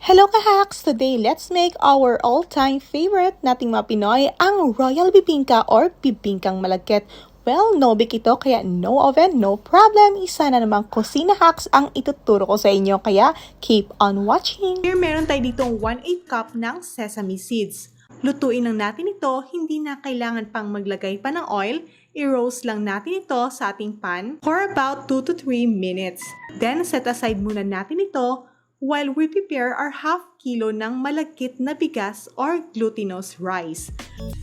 Hello kahaks! Today, let's make our all-time favorite nating mga Pinoy, ang Royal Bibingka or Bibingkang Malagkit. Well, no bake ito, kaya no oven, no problem. Isa na namang kusina hacks ang ituturo ko sa inyo, kaya keep on watching. Here, meron tayo ditong 1/8 cup ng sesame seeds. Lutuin lang natin ito, hindi na kailangan pang maglagay pa ng oil. I-roast lang natin ito sa ating pan for about 2 to 3 minutes. Then, set aside muna natin ito while we prepare our half kilo ng malagkit na bigas or glutinous rice.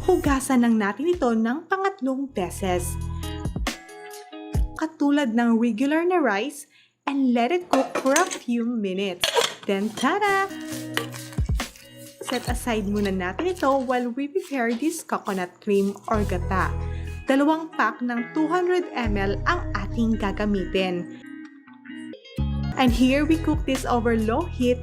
Hugasan lang natin ito ng pangatlong beses, katulad ng regular na rice, and let it cook for a few minutes. Then, tada! Set aside muna natin ito while we prepare this coconut cream or gata. 2 pack ng 200 ml ang ating gagamitin. And here we cook this over low heat,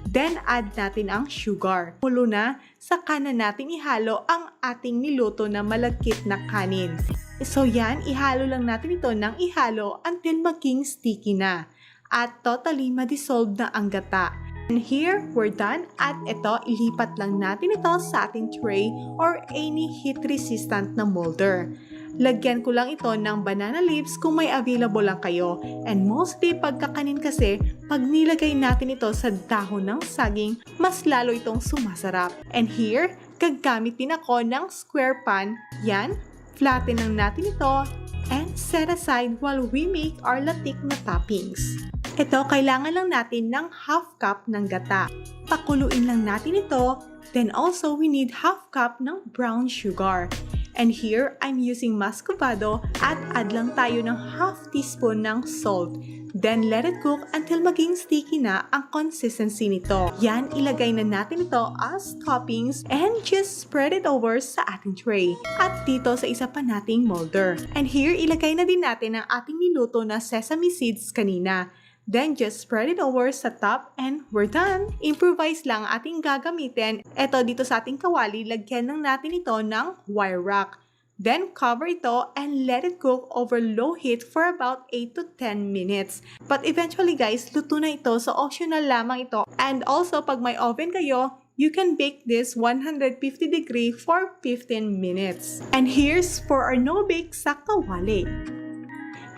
then add natin ang sugar. Kulo na, saka na natin ihalo ang ating niluto na malagkit na kanin. So yan, ihalo lang natin ito ng ihalo until maging sticky na at totally ma-dissolve na ang gata. And here, we're done. At ito, ilipat lang natin ito sa ating tray or any heat-resistant na molder. Lagyan ko lang ito ng banana leaves kung may available lang kayo. And mostly pagkakanin kasi, pag nilagay natin ito sa dahon ng saging, mas lalo itong sumasarap. And here, gagamit din ako ng square pan. Yan, flatten lang natin ito and set aside while we make our latik na toppings. Ito, kailangan lang natin ng half cup ng gata. Pakuluin lang natin ito. Then also, we need half cup ng brown sugar. And here, I'm using muscovado at add lang tayo ng half teaspoon ng salt. Then, let it cook until maging sticky na ang consistency nito. Yan, ilagay na natin ito as toppings and just spread it over sa ating tray. At dito sa isa pa nating molder. And here, ilagay na din natin ang ating niluto na sesame seeds kanina. Then, just spread it over sa top and we're done. Improvise lang ating gagamitin. Ito dito sa ating kawali, lagyan lang natin ito ng wire rack. Then, cover ito and let it cook over low heat for about 8 to 10 minutes. But eventually guys, luto na ito, so optional lamang ito. And also, pag may oven kayo, you can bake this 150 degree for 15 minutes. And here's for our no-bake sa kawali.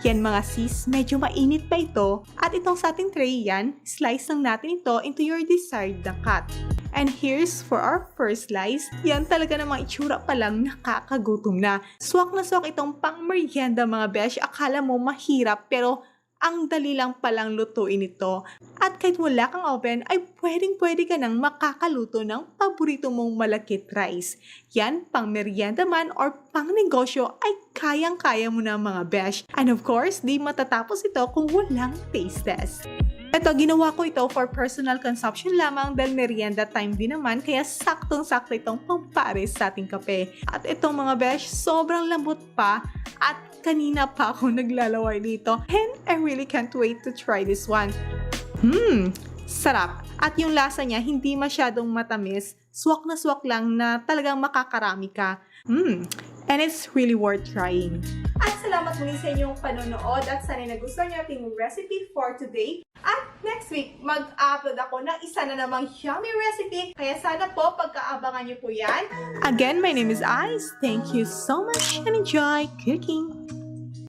Yan mga sis, medyo mainit pa ito. At itong sa ating tray yan, slice lang natin ito into your desired na cut. And here's for our first slice. Yan talaga namang itsura pa lang nakakagutom na. Swak na swak itong pang merienda mga besh. Akala mo mahirap pero ang dali lang palang lutuin ito. At kahit wala kang oven, ay pwedeng-pwede ka nang makakaluto ng paborito mong malagkit rice. Yan, pang merienda man or pang negosyo, ay kayang-kaya mo na mga besh. And of course, di matatapos ito kung walang taste test. Ito, ginawa ko ito for personal consumption lamang dahil merienda time din naman, kaya saktong-sakto itong pampares sa ating kape. At itong mga besh, sobrang lambot pa at kanina pa ako naglalaway dito. And I really can't wait to try this one. Sarap. At yung lasa niya, hindi masyadong matamis. Swak na swak lang na talagang makakarami ka. And it's really worth trying. At salamat muli sa inyong panonood at sana nagustuhan niyo ating recipe for today. At next week, mag-upload ako ng isa na namang yummy recipe. Kaya sana po pagkaabangan niyo po yan. Again, my name is Ice. Thank you so much and enjoy cooking!